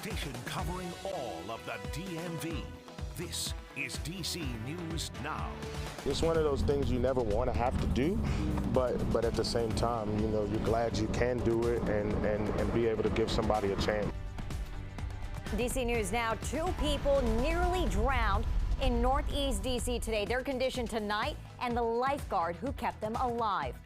station covering all of the DMV. This is DC News Now. It's one of those things you never want to have to do, but at the same time, you know, you're glad you can do it and be able to give somebody a chance. DC News Now, 2 people nearly drowned in Northeast DC today. Their condition tonight and the lifeguard who kept them alive.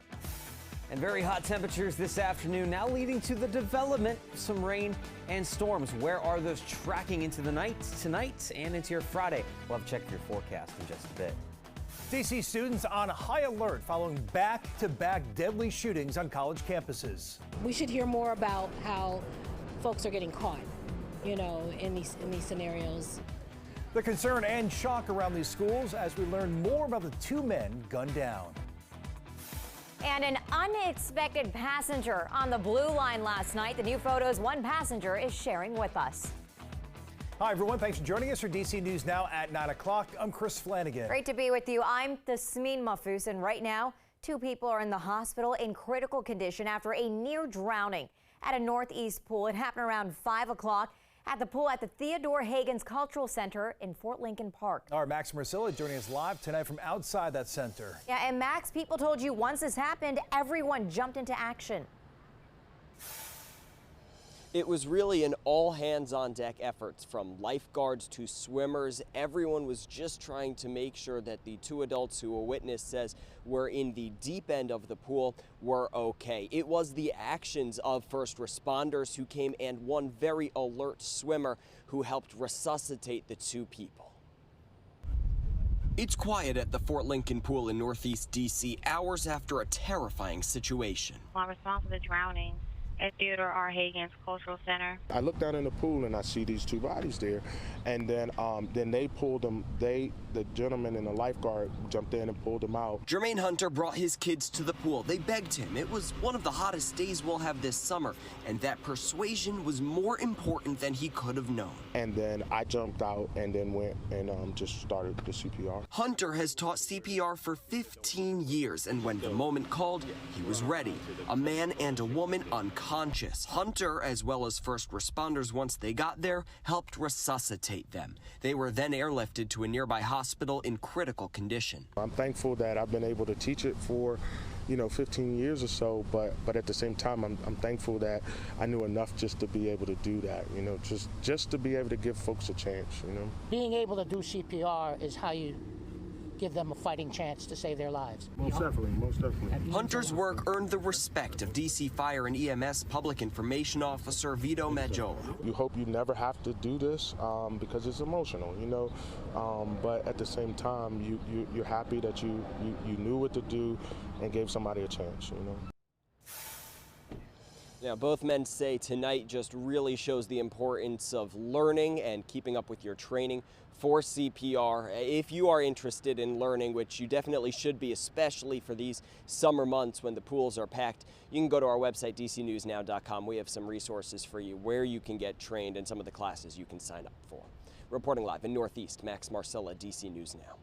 And very hot temperatures this afternoon now leading to the development of some rain and storms. Where are those tracking into the night tonight and into your Friday? We'll have to check your forecast in just a bit. DC students on high alert following back-to-back deadly shootings on college campuses. We should hear more about how folks are getting caught, you know, in these scenarios. The concern and shock around these schools as we learn more about the 2 men gunned down. And an unexpected passenger on the Blue Line last night. The new photos one passenger is sharing with us. Hi, everyone. Thanks for joining us for DC News Now at 9 o'clock. I'm Chris Flanagan. Great to be with you. I'm Tasmeen Mahfouz, and right now, 2 people are in the hospital in critical condition after a near drowning at a Northeast pool. It happened around 5 o'clock at the pool at the Theodore Hagens Cultural Center in Fort Lincoln Park. Our Max Marcilla joining us live tonight from outside that center. Yeah, and Max, people told you once this happened, everyone jumped into action. It was really an all-hands-on-deck effort from lifeguards to swimmers. Everyone was just trying to make sure that the 2 adults who a witness says were in the deep end of the pool were okay. It was the actions of first responders who came and one very alert swimmer who helped resuscitate the 2 people. It's quiet at the Fort Lincoln pool in Northeast DC hours after a terrifying situation. I'm responsible for the drowning at Theodore R. Hagens Cultural Center. I look down in the pool and I see these 2 bodies there, and then they pulled them. The gentleman and the lifeguard jumped in and pulled them out. JERMAINE Hunter brought his kids to the pool. They begged him. It was one of the hottest days we'll have this summer, and that persuasion was more important than he could have known. And then I jumped out and then went and just started the CPR. Hunter has taught CPR for 15 years, and when the moment called, he was ready. A man and a woman unconscious. Hunter, as well as first responders once they got there, helped resuscitate them. They were then airlifted to a nearby hospital in critical condition. I'm thankful that I've been able to teach it for, 15 years or so, but at the same time, I'm thankful that I knew enough just to be able to do that, just to be able to give folks a chance, Being able to do CPR is how you give them a fighting chance to save their lives. Most definitely. Hunter's work earned the respect of DC Fire and EMS Public Information Officer Vito Maggiola. You hope you never have to do this because it's emotional, but at the same time, you're happy that you knew what to do and gave somebody a chance, Now, both men say tonight just really shows the importance of learning and keeping up with your training for CPR. If you are interested in learning, which you definitely should be, especially for these summer months when the pools are packed, you can go to our website, dcnewsnow.com. We have some resources for you where you can get trained and some of the classes you can sign up for. Reporting live in Northeast, Max Marcilla, DC News Now.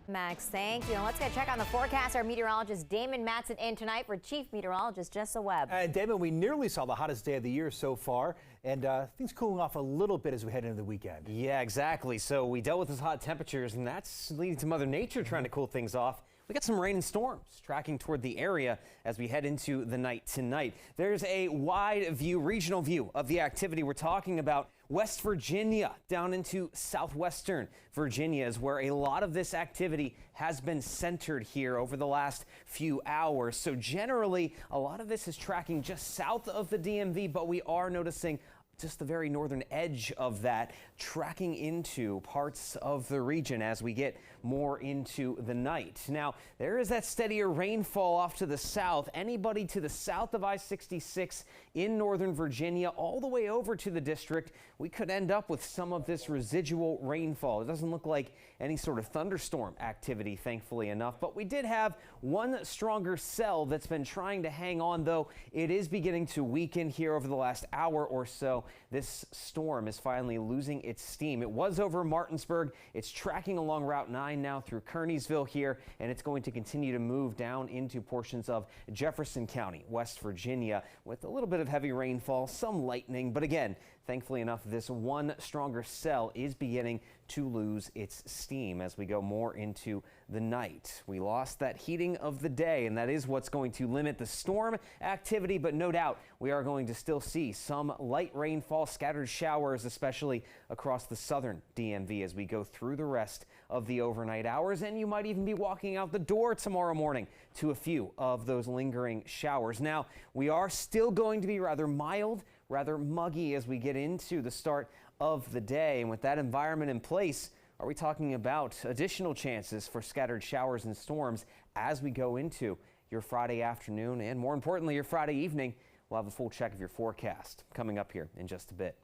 Max, thank you. And let's get a check on the forecast. Our meteorologist Damon Matson in tonight for Chief Meteorologist Jessa Webb. And Damon, we nearly saw the hottest day of the year so far, and things cooling off a little bit as we head into the weekend. Yeah, exactly. So we dealt with those hot temperatures, and that's leading to Mother Nature trying to cool things off. We got some rain and storms tracking toward the area as we head into the night tonight. There's a wide view, regional view of the activity we're talking about. West Virginia down into southwestern Virginia is where a lot of this activity has been centered here over the last few hours. So generally, a lot of this is tracking just south of the DMV, but we are noticing just the very northern edge of that tracking into parts of the region as we get more into the night. Now, there is that steadier rainfall off to the south. Anybody to the south of I-66 in northern Virginia all the way over to the district, we could end up with some of this residual rainfall. It doesn't look like any sort of thunderstorm activity, thankfully enough, but we did have one stronger cell that's been trying to hang on, though it is beginning to weaken here over the last hour or so. This storm is finally losing its steam. It was over Martinsburg. It's tracking along Route 9 now through Kearneysville here, and it's going to continue to move down into portions of Jefferson County, West Virginia, with a little bit of heavy rainfall, some lightning, but again, Thankfully enough, this one stronger cell is beginning to lose its steam as we go more into the night. We lost that heating of the day, and that is what's going to limit the storm activity, but no doubt we are going to still see some light rainfall, scattered showers, especially across the southern DMV as we go through the rest of the overnight hours, and you might even be walking out the door tomorrow morning to a few of those lingering showers. Now, we are still going to be rather mild, rather muggy as we get into the start of the day, and with that environment in place, are we talking about additional chances for scattered showers and storms as we go into your Friday afternoon and, more importantly, your Friday evening? We'll have a full check of your forecast coming up here in just a bit.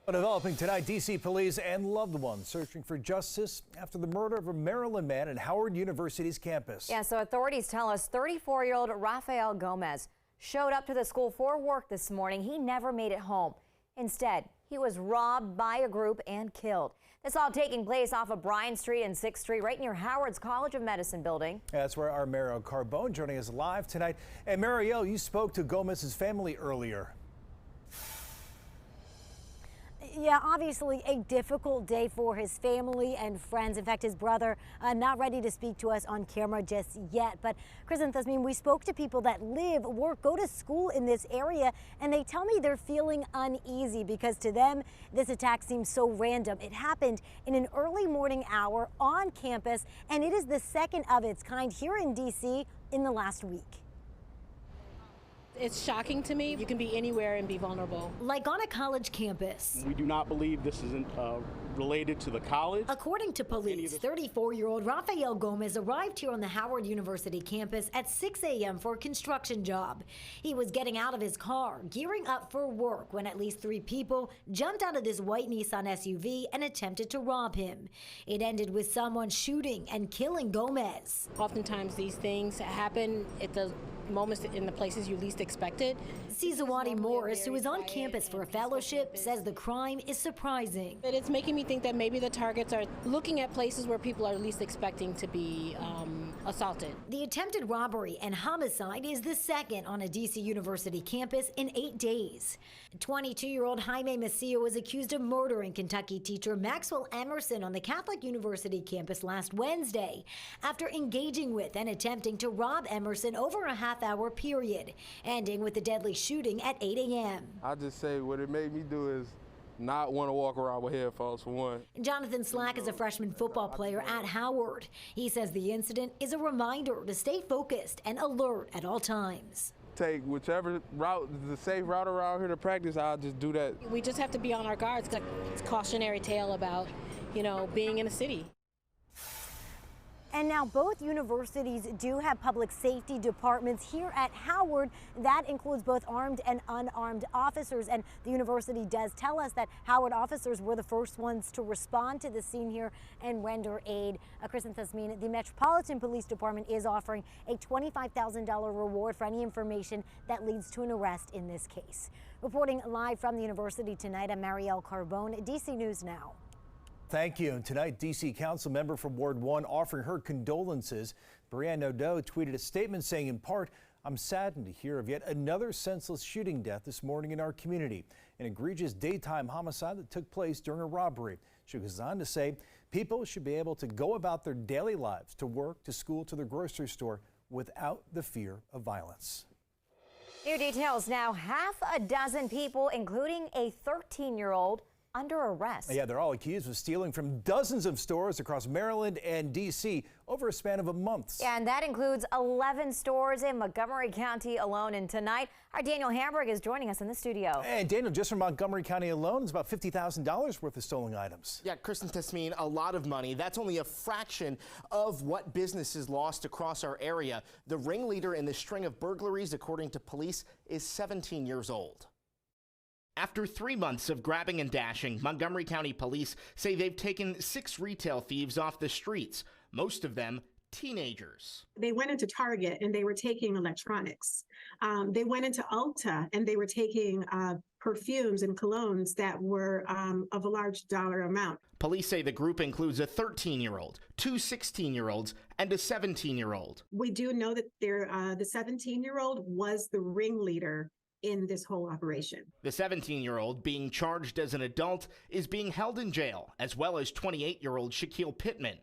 Developing tonight, D.C. police and loved ones searching for justice after the murder of a Maryland man at Howard University's campus. Yeah, so authorities tell us 34-year-old Rafael Gomez showed up to the school for work this morning. He never made it home. Instead, he was robbed by a group and killed. This all taking place off of Bryant Street and 6th Street, right near Howard's College of Medicine building. That's where our Mariel Carbone joining us live tonight. And Mariel, you spoke to Gomez's family earlier. Yeah, obviously a difficult day for his family and friends. In fact, his brother not ready to speak to us on camera just yet. But Chris and Tasmin, we spoke to people that live, work, go to school in this area, and they tell me they're feeling uneasy because to them, this attack seems so random. It happened in an early morning hour on campus, and it is the second of its kind here in D.C. in the last week. It's shocking to me. You can be anywhere and be vulnerable. Like on a college campus. We do not believe this isn't related to the college. According to police, 34-year-old Rafael Gomez arrived here on the Howard University campus at 6 a.m. for a construction job. He was getting out of his car, gearing up for work, when at least 3 people jumped out of this white Nissan SUV and attempted to rob him. It ended with someone shooting and killing Gomez. Oftentimes these things happen at the moments in the places you least expected. Sizawati Morris, who is on campus for a fellowship, says the crime is surprising. But it's making me think that maybe the targets are looking at places where people are least expecting to be assaulted. The attempted robbery and homicide is the second on a D.C. University campus in 8 days. 22-year-old Jaime Macio was accused of murdering Kentucky teacher Maxwell Emerson on the Catholic University campus last Wednesday after engaging with and attempting to rob Emerson over a half-hour period, ending with the deadly shooting at 8 a.m. I just say what it made me do is not want to walk around with headphones, for one. Jonathan Slack is a freshman football player at Howard. He says the incident is a reminder to stay focused and alert at all times. Take whichever route is the safe route around here to practice, I'll just do that. We just have to be on our guards. It's a cautionary tale about, being in a city. And now both universities do have public safety departments here at Howard. That includes both armed and unarmed officers. And the university does tell us that Howard officers were the first ones to respond to the scene here and render aid. Chris and Tasmin, the Metropolitan Police Department is offering a $25,000 reward for any information that leads to an arrest in this case. Reporting live from the university tonight, I'm Mariel Carbone, DC News Now. Thank you. And tonight, D.C. Council member from Ward 1 offering her condolences. Brianne Nadeau tweeted a statement saying, in part, "I'm saddened to hear of yet another senseless shooting death this morning in our community, an egregious daytime homicide that took place during a robbery." She goes on to say, people should be able to go about their daily lives, to work, to school, to the grocery store, without the fear of violence. New details now. Half a dozen people, including a 13-year-old, under arrest. Yeah, they're all accused of stealing from dozens of stores across Maryland and D.C. over a span of a month. Yeah, and that includes 11 stores in Montgomery County alone. And tonight, our Daniel Hamburg is joining us in the studio. And Daniel, just from Montgomery County alone, it's about $50,000 worth of stolen items. Yeah, Kristen, Tasmin, a lot of money. That's only a fraction of what businesses lost across our area. The ringleader in this string of burglaries, according to police, is 17 years old. After 3 months of grabbing and dashing, Montgomery County police say they've taken 6 retail thieves off the streets, most of them teenagers. They went into Target and they were taking electronics. They went into Ulta and they were taking perfumes and colognes that were of a large dollar amount. Police say the group includes a 13-year-old, 2 16-year-olds, and a 17-year-old. We do know that the 17-year-old was the ringleader in this whole operation. The 17-year-old, being charged as an adult, is being held in jail, as well as 28-year-old Shaquille Pittman.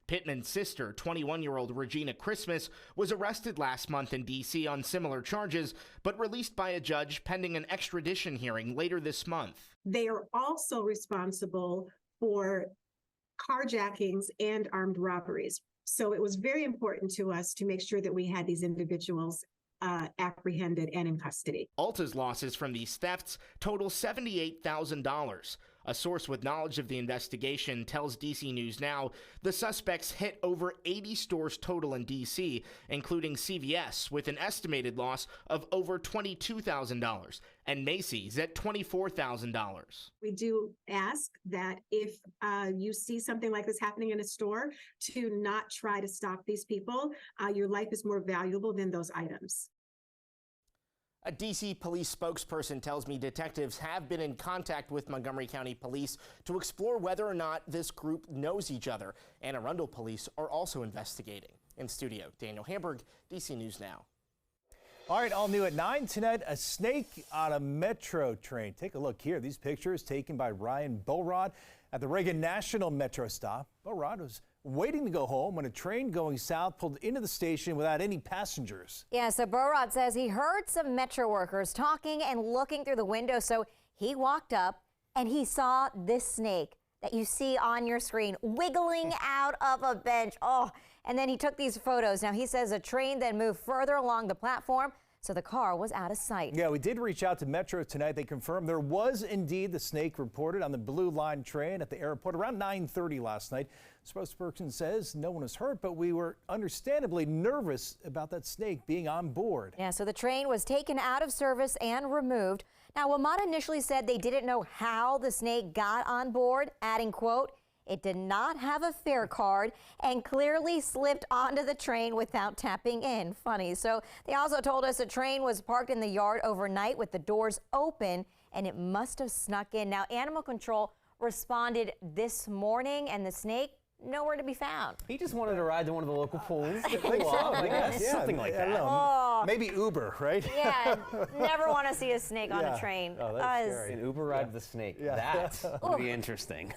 Pittman's sister, 21-year-old Regina Christmas, was arrested last month in D.C. on similar charges, but released by a judge pending an extradition hearing later this month. They are also responsible for carjackings and armed robberies. So it was very important to us to make sure that we had these individuals apprehended and in custody. Alta's losses from these thefts total $78,000. A source with knowledge of the investigation tells DC News Now the suspects hit over 80 stores total in DC, including CVS, with an estimated loss of over $22,000, and Macy's at $24,000. We do ask that if you see something like this happening in a store, to not try to stop these people. Your life is more valuable than those items. A D.C. police spokesperson tells me detectives have been in contact with Montgomery County Police to explore whether or not this group knows each other. Anne Arundel Police are also investigating. In studio, Daniel Hamburg, D.C. News Now. All right, all new at 9 tonight, a snake on a metro train. Take a look here. These pictures taken by Ryan Bolrod at the Reagan National Metro stop. Bolrod was waiting to go home when a train going south pulled into the station without any passengers. Yeah, so Bolrod says he heard some metro workers talking and looking through the window, so he walked up and he saw this snake that you see on your screen wiggling out of a bench. Oh, and then he took these photos. Now, he says a train then moved further along the platform, so the car was out of sight. Yeah, we did reach out to Metro tonight. They confirmed there was indeed the snake reported on the Blue Line train at the airport around 9:30 last night. Spokesperson says no one was hurt, but we were understandably nervous about that snake being on board. Yeah, so the train was taken out of service and removed. Now, WMATA initially said they didn't know how the snake got on board, adding, quote, "It did not have a fare card and clearly slipped onto the train without tapping in." Funny. So they also told us the train was parked in the yard overnight with the doors open and it must have snuck in. Now, Animal Control responded this morning and the snake nowhere to be found. He just wanted to ride to one of the local pools. I think so. I guess. Yeah, Something like that. Oh. Maybe Uber, right? Yeah, never want to see a snake on a train. Oh, that's scary. An Uber ride to the snake. Yeah. That would be interesting.